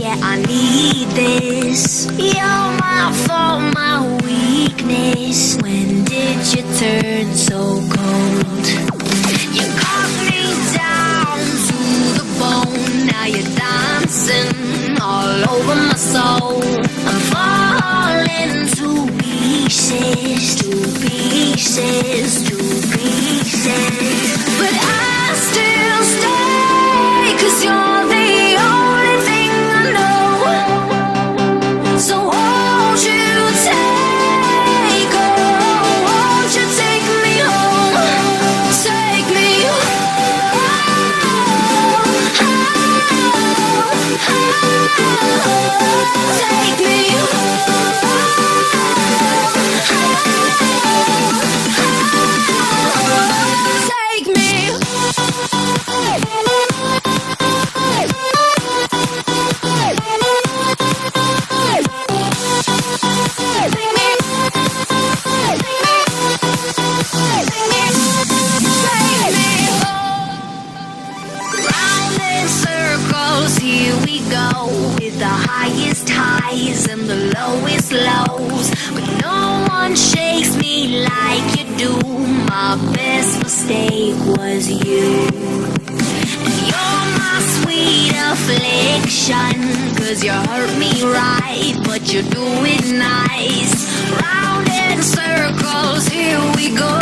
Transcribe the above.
yeah, I need this. You're my fault, my weakness. When did you turn so cold? You cut me down to the bone. Now you're dancing all over my soul. I'm falling to pieces, to pieces, to pieces. But I still stay, 'cause you're the only thing I know. So won't you take, oh, won't you take me home? Take me take me take me. Round in circles, here we go, with the highest highs and the lowest lows. But no one shakes me like you do. My best mistake was you. And you're my sweet affliction, 'cause you hurt me right, but you do it nice. Round in circles, here we go.